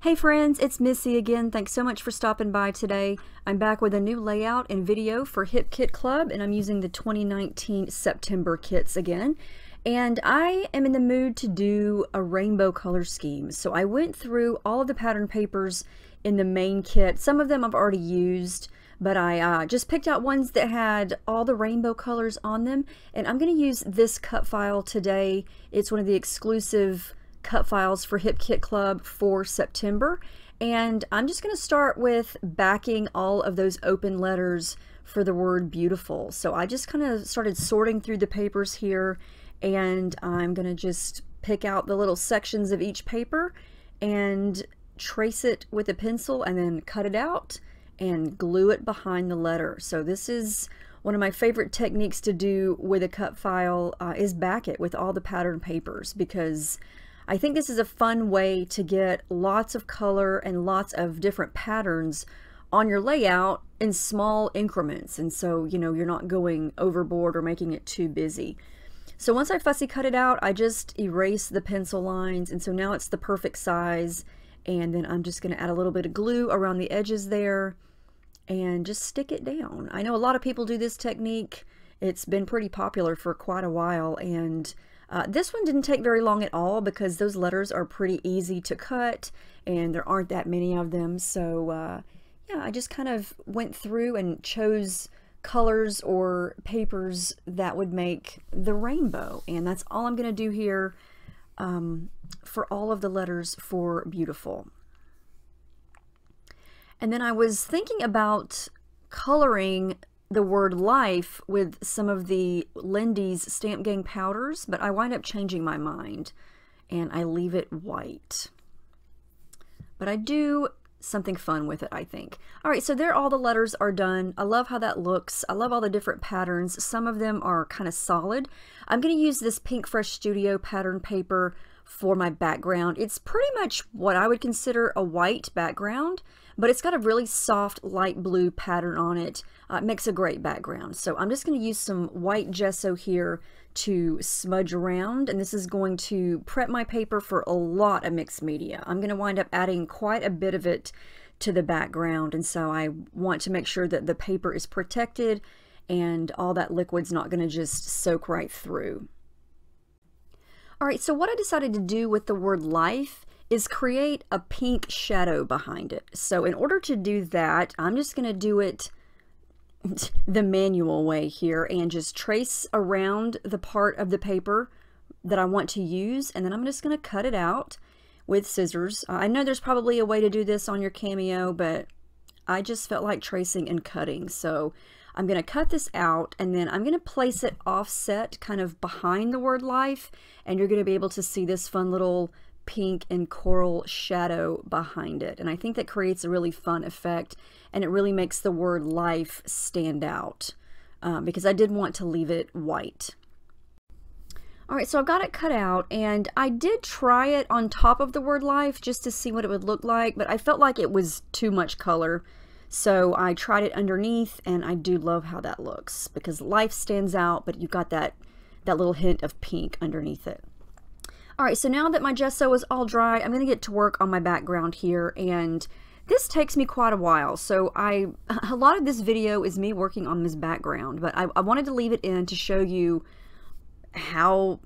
Hey friends, it's Missy again. Thanks so much for stopping by today. I'm back with a new layout and video for Hip Kit Club, and I'm using the 2019 September kits again. And I am in the mood to do a rainbow color scheme. So I went through all of the pattern papers in the main kit. Some of them I've already used, but I just picked out ones that had all the rainbow colors on them. And I'm going to use this cut file today. It's one of the exclusive cut files for Hip Kit Club for September, and I'm just going to start with backing all of those open letters for the word beautiful. So I just kind of started sorting through the papers here, and I'm going to just pick out the little sections of each paper and trace it with a pencil and then cut it out and glue it behind the letter. So this is one of my favorite techniques to do with a cut file, is back it with all the pattern papers, because I think this is a fun way to get lots of color and lots of different patterns on your layout in small increments. And so, you know, you're not going overboard or making it too busy. So once I fussy cut it out, I just erase the pencil lines. And so now it's the perfect size. And then I'm just going to add a little bit of glue around the edges there and just stick it down. I know a lot of people do this technique. It's been pretty popular for quite a while, and this one didn't take very long at all because those letters are pretty easy to cut and there aren't that many of them. So yeah, I just kind of went through and chose colors or papers that would make the rainbow, and that's all I'm going to do here for all of the letters for beautiful. And then I was thinking about coloring the word life with some of the Lindy's Stamp Gang powders, but I wind up changing my mind and I leave it white. But I do something fun with it, I think. All right, so there all the letters are done. I love how that looks. I love all the different patterns. Some of them are kind of solid. I'm going to use this Pink Fresh Studio pattern paper for my background. It's pretty much what I would consider a white background, but it's got a really soft light blue pattern on it. It makes a great background. So I'm just going to use some white gesso here to smudge around, and this is going to prep my paper for a lot of mixed media. I'm going to wind up adding quite a bit of it to the background, and so I want to make sure that the paper is protected and all that liquid's not going to just soak right through. All right, so what I decided to do with the word life is create a pink shadow behind it. So in order to do that, I'm just going to do it the manual way here and just trace around the part of the paper that I want to use, and then I'm just going to cut it out with scissors. I know there's probably a way to do this on your Cameo, but I just felt like tracing and cutting. So I'm going to cut this out, and then I'm going to place it offset kind of behind the word life, and you're going to be able to see this fun little pink and coral shadow behind it. And I think that creates a really fun effect, and it really makes the word life stand out because I did want to leave it white. All right, so I've got it cut out, and I did try it on top of the word life just to see what it would look like, but I felt like it was too much color. So I tried it underneath, and I do love how that looks because life stands out, but you've got that little hint of pink underneath it. All right, so now that my gesso is all dry, I'm going to get to work on my background here, and this takes me quite a while. So a lot of this video is me working on this background, but I wanted to leave it in to show you how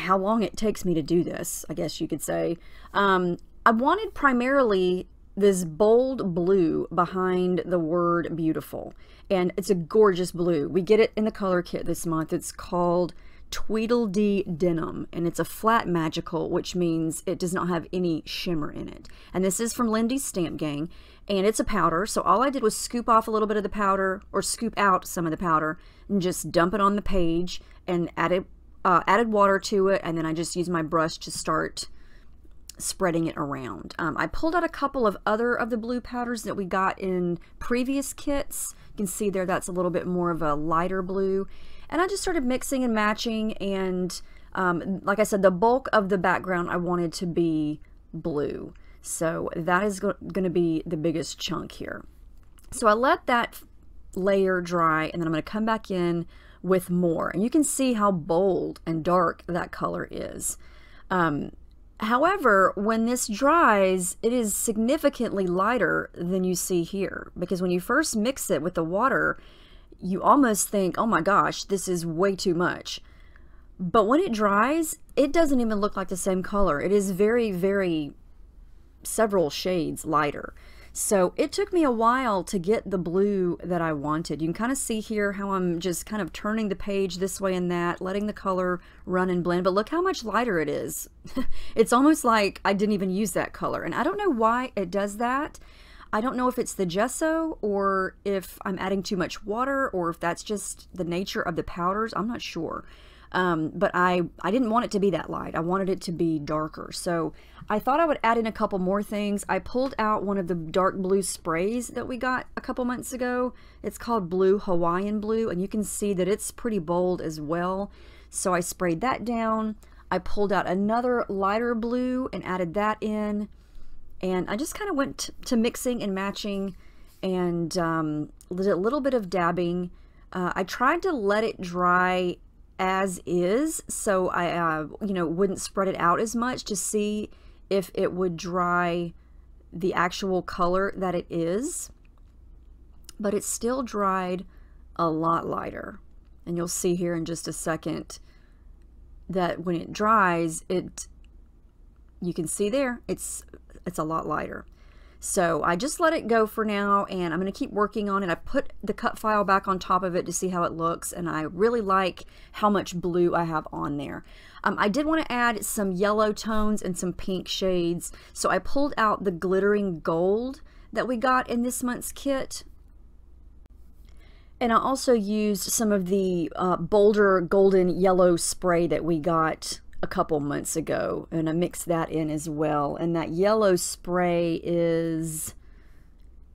long it takes me to do this, I guess you could say. I wanted primarily this bold blue behind the word beautiful, and it's a gorgeous blue. We get it in the color kit this month. It's called Tweedledee Denim, and it's a flat magical, which means it does not have any shimmer in it. And this is from Lindy's Stamp Gang, and it's a powder. So all I did was scoop off a little bit of the powder, or scoop out some of the powder, and just dump it on the page, and added water to it, and then I just used my brush to start spreading it around. I pulled out a couple of other of the blue powders that we got in previous kits. You can see there that's a little bit more of a lighter blue, and I just started mixing and matching, and like I said, the bulk of the background I wanted to be blue, so that is going to be the biggest chunk here. So I let that layer dry, and then I'm going to come back in with more, and you can see how bold and dark that color is. However, when this dries, it is significantly lighter than you see here, because when you first mix it with the water, you almost think, oh my gosh, this is way too much. But when it dries, it doesn't even look like the same color. It is very, very several shades lighter. So it took me a while to get the blue that I wanted. You can kind of see here how I'm just kind of turning the page this way and that, letting the color run and blend. But look how much lighter it is. It's almost like I didn't even use that color. And I don't know why it does that. I don't know if it's the gesso or if I'm adding too much water or if that's just the nature of the powders. I'm not sure. But I didn't want it to be that light. I wanted it to be darker. So I thought I would add in a couple more things. I pulled out one of the dark blue sprays that we got a couple months ago. It's called Blue Hawaiian Blue, and you can see that it's pretty bold as well. So I sprayed that down. I pulled out another lighter blue and added that in. And I just kind of went to mixing and matching and did a little bit of dabbing. I tried to let it dry as is, so I wouldn't spread it out as much to see if it would dry the actual color that it is, but it still dried a lot lighter. And you'll see here in just a second that when it dries, you can see there it's a lot lighter. So I just let it go for now, and I'm going to keep working on it. I put the cut file back on top of it to see how it looks, and I really like how much blue I have on there. I did want to add some yellow tones and some pink shades, so I pulled out the glittering gold that we got in this month's kit. And I also used some of the bolder golden yellow spray that we got a couple months ago, and I mixed that in as well. And that yellow spray is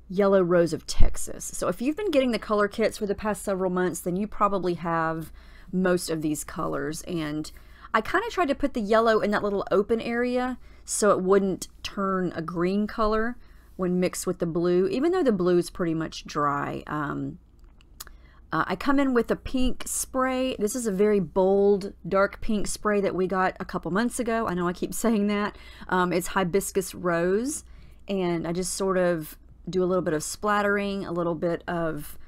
Yellow Rose of Texas. So if you've been getting the color kits for the past several months, then you probably have most of these colors. And I kind of tried to put the yellow in that little open area so it wouldn't turn a green color when mixed with the blue, even though the blue is pretty much dry. I come in with a pink spray. This is a very bold, dark pink spray that we got a couple months ago. I know I keep saying that. It's Hibiscus Rose, and I just sort of do a little bit of splattering, a little bit of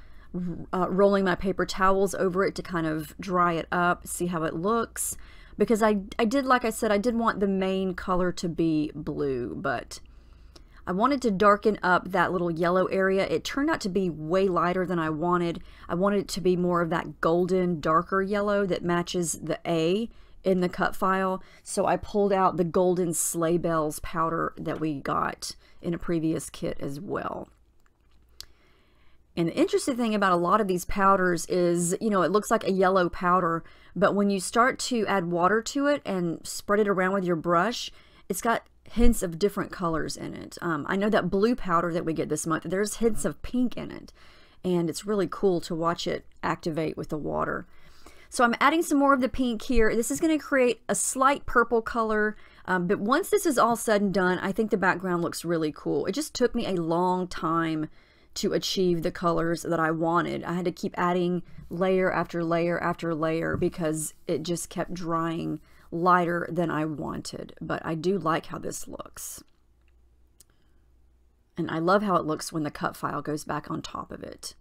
rolling my paper towels over it to kind of dry it up, see how it looks. Because I did, like I said, I did want the main color to be blue, but I wanted to darken up that little yellow area. It turned out to be way lighter than I wanted. I wanted it to be more of that golden, darker yellow that matches the A in the cut file. So I pulled out the golden Sleighbells powder that we got in a previous kit as well. And the interesting thing about a lot of these powders is, it looks like a yellow powder, but when you start to add water to it and spread it around with your brush, it's got hints of different colors in it. I know that blue powder that we get this month, there's hints of pink in it, and it's really cool to watch it activate with the water. So I'm adding some more of the pink here. This is going to create a slight purple color, but once this is all said and done, I think the background looks really cool. It just took me a long time to achieve the colors that I wanted. I had to keep adding layer after layer after layer because it just kept drying lighter than I wanted, but I do like how this looks. And I love how it looks when the cut file goes back on top of it.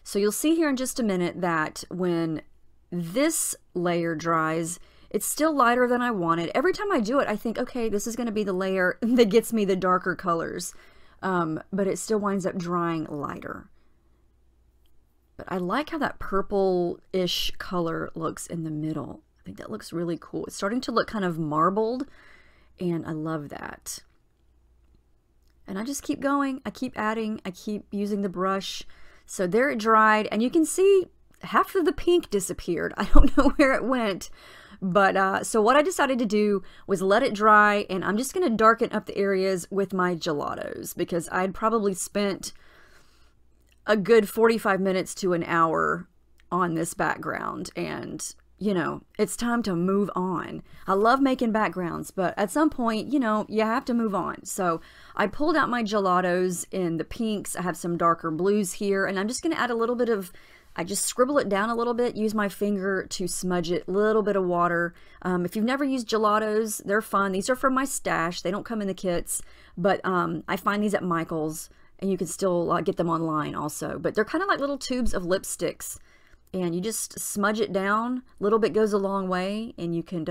So you'll see here in just a minute that when this layer dries, it's still lighter than I wanted. Every time I do it, I think, okay, this is going to be the layer that gets me the darker colors, but it still winds up drying lighter. But I like how that purple-ish color looks in the middle. I think that looks really cool. It's starting to look kind of marbled, and I love that. And I just keep going. I keep adding. I keep using the brush. So there it dried, and you can see half of the pink disappeared. I don't know where it went. But so what I decided to do was let it dry, and I'm just going to darken up the areas with my gelatos because I'd probably spent a good 45 minutes to an hour on this background, and it's time to move on. I love making backgrounds, but at some point, you have to move on. So I pulled out my gelatos in the pinks. I have some darker blues here, and I'm just going to add a little bit of I just scribble it down a little bit, use my finger to smudge it, a little bit of water. If you've never used gelatos, they're fun. These are from my stash. They don't come in the kits, but I find these at Michael's, and you can still get them online also. But they're kind of like little tubes of lipsticks, and you just smudge it down. A little bit goes a long way, and you can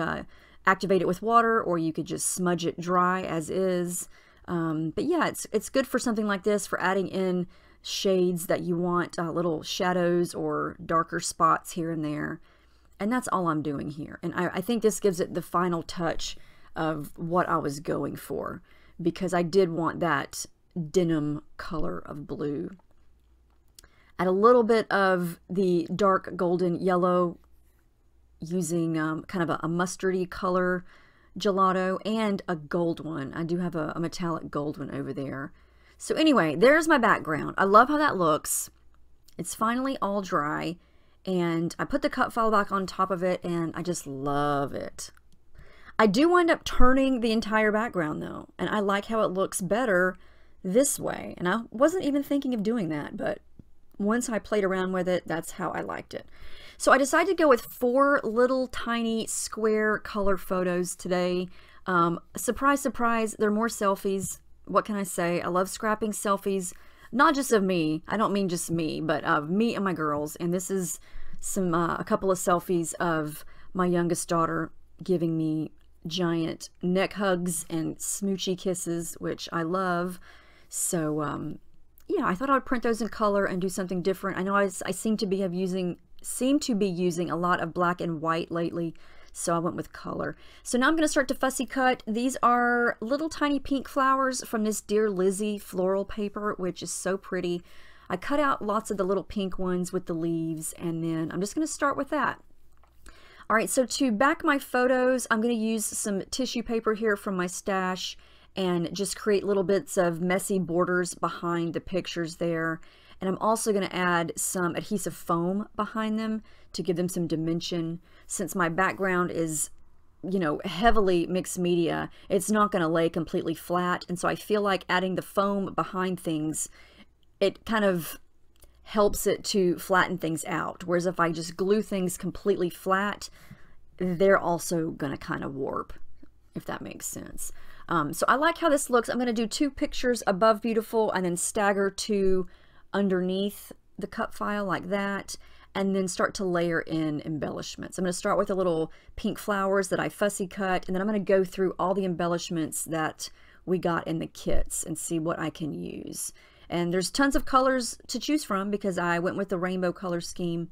activate it with water, or you could just smudge it dry as is. But yeah, it's good for something like this, for adding in shades that you want, little shadows or darker spots here and there. And that's all I'm doing here. And I think this gives it the final touch of what I was going for, because I did want that denim color of blue. Add a little bit of the dark golden yellow using kind of a mustardy color gelato, and a gold one. I do have a metallic gold one over there. So anyway, there's my background. I love how that looks. It's finally all dry, and I put the cut file back on top of it, and I just love it. I do wind up turning the entire background though, and I like how it looks better this way. And I wasn't even thinking of doing that, but once I played around with it, that's how I liked it. So I decided to go with 4 little tiny square color photos today. Surprise, surprise, they're more selfies. What can I say? I love scrapping selfies, not just of me. I don't mean just me, but of me and my girls. And this is a couple of selfies of my youngest daughter giving me giant neck hugs and smoochy kisses, which I love. So yeah, I thought I would print those in color and do something different. I know I seem to be using a lot of black and white lately, so I went with color. So now I'm going to start to fussy cut. These are little tiny pink flowers from this Dear Lizzie floral paper, which is so pretty. I cut out lots of the little pink ones with the leaves, and then I'm just going to start with that. All right, so to back my photos, I'm going to use some tissue paper here from my stash and just create little bits of messy borders behind the pictures there. And I'm also going to add some adhesive foam behind them to give them some dimension. Since my background is, you know, heavily mixed media, it's not going to lay completely flat. And so I feel like adding the foam behind things, it kind of helps it to flatten things out. Whereas if I just glue things completely flat, they're also going to kind of warp, if that makes sense. So I like how this looks. I'm going to do 2 pictures above beautiful and then stagger 2 underneath the cut file like that, and then start to layer in embellishments. I'm going to start with the little pink flowers that I fussy cut, and then I'm going to go through all the embellishments that we got in the kits and see what I can use. And there's tons of colors to choose from because I went with the rainbow color scheme,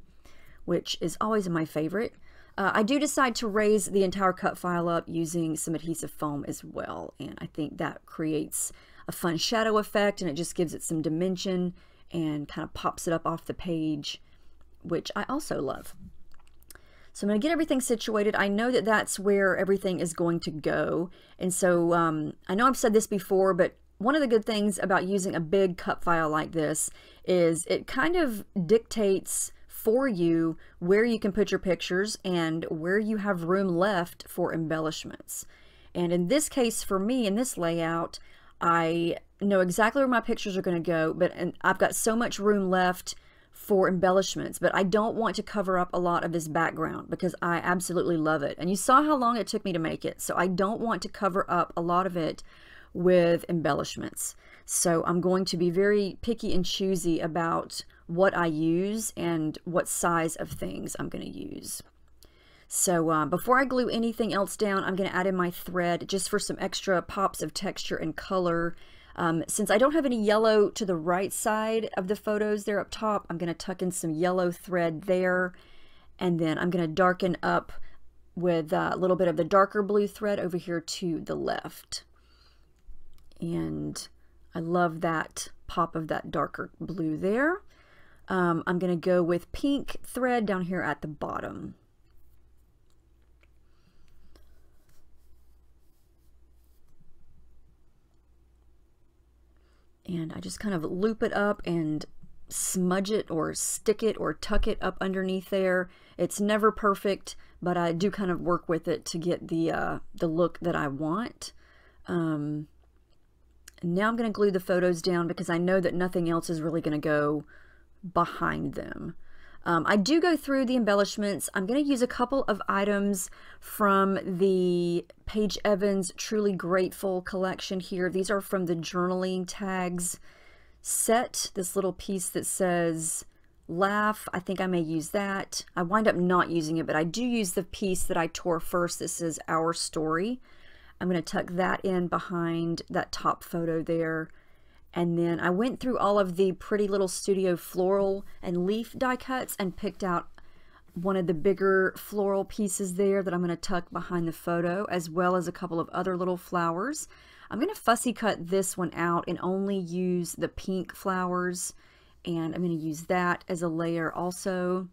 which is always my favorite. I do decide to raise the entire cut file up using some adhesive foam as well, and I think that creates a fun shadow effect, and it just gives it some dimension and kind of pops it up off the page, which I also love. So I'm going to get everything situated. I know that that's where everything is going to go, and so I know I've said this before, but one of the good things about using a big cut file like this is it kind of dictates for you where you can put your pictures and where you have room left for embellishments. And in this case, for me, in this layout, I know exactly where my pictures are going to go, and I've got so much room left for embellishments, but I don't want to cover up a lot of this background because I absolutely love it. And you saw how long it took me to make it, so I don't want to cover up a lot of it with embellishments. So I'm going to be very picky and choosy about what I use and what size of things I'm going to use. So before I glue anything else down, I'm going to add in my thread just for some extra pops of texture and color. Since I don't have any yellow to the right side of the photos there up top, I'm going to tuck in some yellow thread there, and then I'm going to darken up with a little bit of the darker blue thread over here to the left. And I love that pop of that darker blue there. I'm going to go with pink thread down here at the bottom. And I just kind of loop it up and smudge it or stick it or tuck it up underneath there. It's never perfect, but I do kind of work with it to get the look that I want. Now I'm going to glue the photos down because I know that nothing else is really going to go behind them. I do go through the embellishments. I'm going to use a couple of items from the Paige Evans Truly Grateful collection here. These are from the journaling tags set. This little piece that says laugh, I think I may use that. I wind up not using it, but I do use the piece that I tore first. This is Our Story. I'm going to tuck that in behind that top photo there. And then I went through all of the Pretty Little Studio floral and leaf die cuts and picked out one of the bigger floral pieces there that I'm going to tuck behind the photo, as well as a couple of other little flowers. I'm going to fussy cut this one out and only use the pink flowers, and I'm going to use that as a layer also.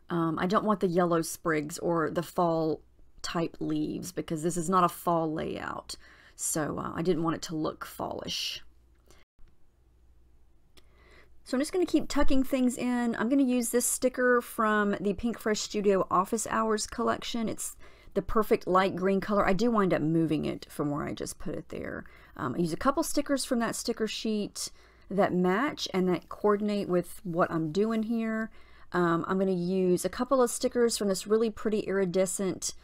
I don't want the yellow sprigs or the fall type leaves because this is not a fall layout. So I didn't want it to look fallish. So I'm just going to keep tucking things in. I'm going to use this sticker from the Pink Fresh Studio Office Hours collection. It's the perfect light green color. I do wind up moving it from where I just put it there. I use a couple stickers from that sticker sheet that match and that coordinate with what I'm doing here. I'm going to use a couple of stickers from this really pretty iridescent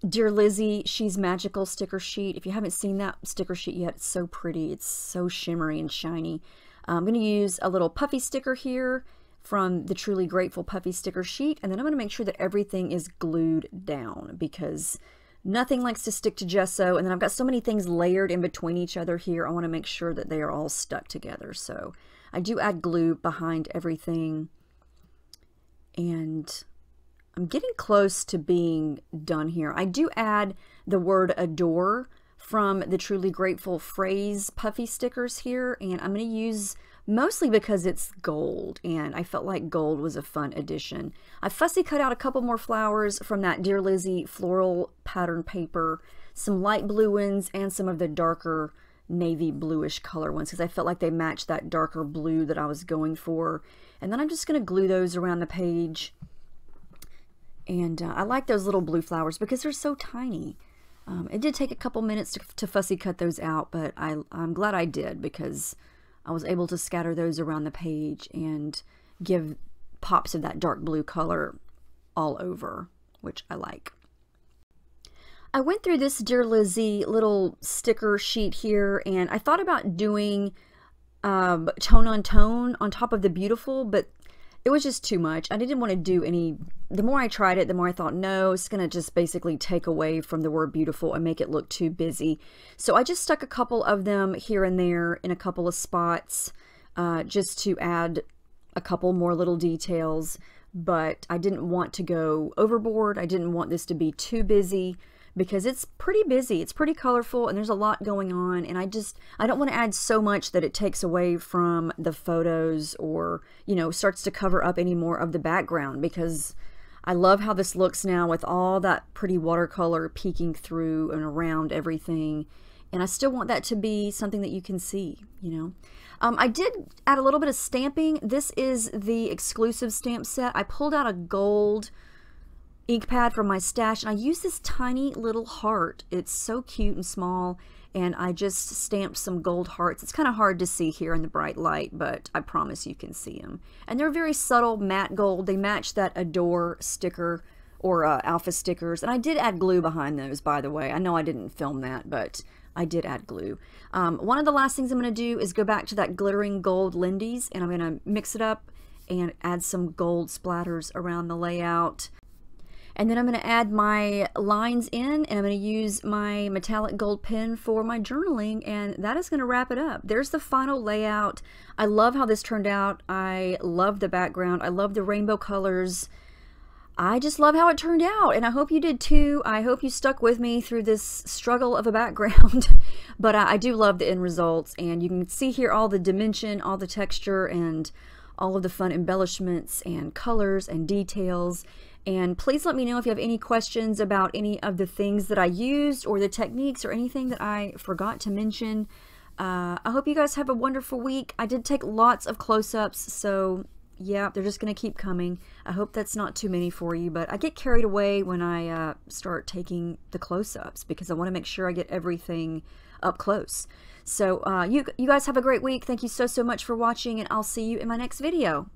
Dear Lizzie, She's Magical sticker sheet. If you haven't seen that sticker sheet yet, it's so pretty. It's so shimmery and shiny. I'm going to use a little puffy sticker here from the Truly Grateful puffy sticker sheet. And then I'm going to make sure that everything is glued down because nothing likes to stick to gesso. And then I've got so many things layered in between each other here. I want to make sure that they are all stuck together. So I do add glue behind everything. And I'm getting close to being done here. I do add the word adore from the Truly Grateful phrase puffy stickers here, and I'm going to use mostly because it's gold, and I felt like gold was a fun addition. I fussy cut out a couple more flowers from that Dear Lizzie floral pattern paper, some light blue ones, and some of the darker navy bluish color ones because I felt like they matched that darker blue that I was going for. And then I'm just going to glue those around the page. And I like those little blue flowers because they're so tiny. It did take a couple minutes to fussy cut those out, but I'm glad I did because I was able to scatter those around the page and give pops of that dark blue color all over, which I like. I went through this Dear Lizzie little sticker sheet here, and I thought about doing tone on tone on top of the beautiful, but it was just too much. I didn't want to do any. The more I tried it, the more I thought, no, it's going to just basically take away from the word beautiful and make it look too busy. So I just stuck a couple of them here and there in a couple of spots just to add a couple more little details. But I didn't want to go overboard. I didn't want this to be too busy because it's pretty busy. It's pretty colorful and there's a lot going on, and I don't want to add so much that it takes away from the photos or, you know, starts to cover up any more of the background because I love how this looks now with all that pretty watercolor peeking through and around everything, and I still want that to be something that you can see, you know. I did add a little bit of stamping. This is the exclusive stamp set. I pulled out a gold ink pad from my stash and I used this tiny little heart. It's so cute and small, and I just stamped some gold hearts. It's kind of hard to see here in the bright light, but I promise you can see them. And they're very subtle matte gold. They match that Adore sticker or alpha stickers, and I did add glue behind those, by the way. I know I didn't film that, but I did add glue. One of the last things I'm going to do is go back to that glittering gold Lindy's, and I'm going to mix it up and add some gold splatters around the layout. And then I'm going to add my lines in, and I'm going to use my metallic gold pen for my journaling, and that is going to wrap it up. There's the final layout. I love how this turned out. I love the background. I love the rainbow colors. I just love how it turned out, and I hope you did too. I hope you stuck with me through this struggle of a background. But I do love the end results, and you can see here all the dimension, all the texture, and all of the fun embellishments and colors and details. And please let me know if you have any questions about any of the things that I used or the techniques or anything that I forgot to mention. I hope you guys have a wonderful week. I did take lots of close-ups, so Yeah, they're just going to keep coming. I hope that's not too many for you, but I get carried away when I start taking the close-ups because I want to make sure I get everything up close. So you guys have a great week. Thank you so much for watching, and I'll see you in my next video.